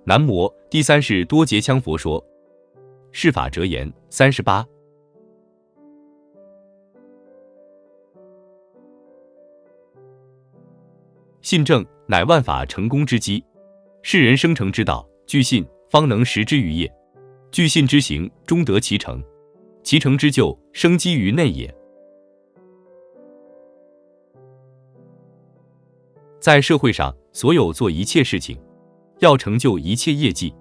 南摩。第三是多杰羌佛说。释法折言38。信正乃万法成功之基，世人生成之道，具信方能实之于业，具信之行，终得其成，其成之就，生机于内也。在社会上，所有做一切事情，要成就一切业绩，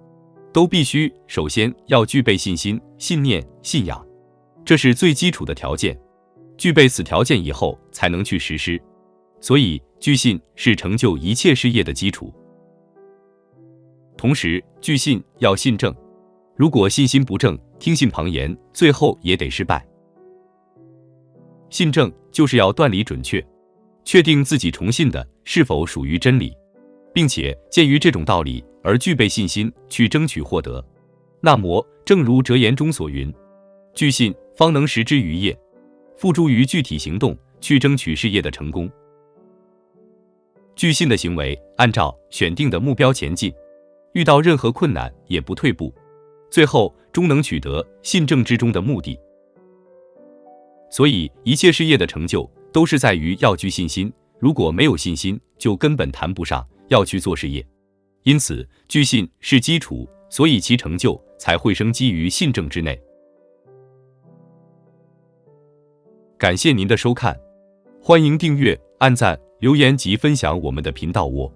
都必须首先要具备信心、信念、信仰，这是最基础的条件。具备此条件以后，才能去实施。所以，具信是成就一切事业的基础。同时，具信要信正，如果信心不正，听信旁言，最后也得失败。信正就是要断理准确，确定自己崇信的是否属于真理，并且鉴于这种道理而具备信心去争取获得。那么，正如哲言中所云，具信方能实之于业，付诸于具体行动，去争取事业的成功。具信的行为按照选定的目标前进，遇到任何困难也不退步，最后终能取得信正之中的目的。所以一切事业的成就都是在于要具信心，如果没有信心，就根本谈不上要去做事业。因此具信是基础，所以其成就才会生基于信正之内。感谢您的收看，欢迎订阅、按赞、留言及分享我们的频道哦。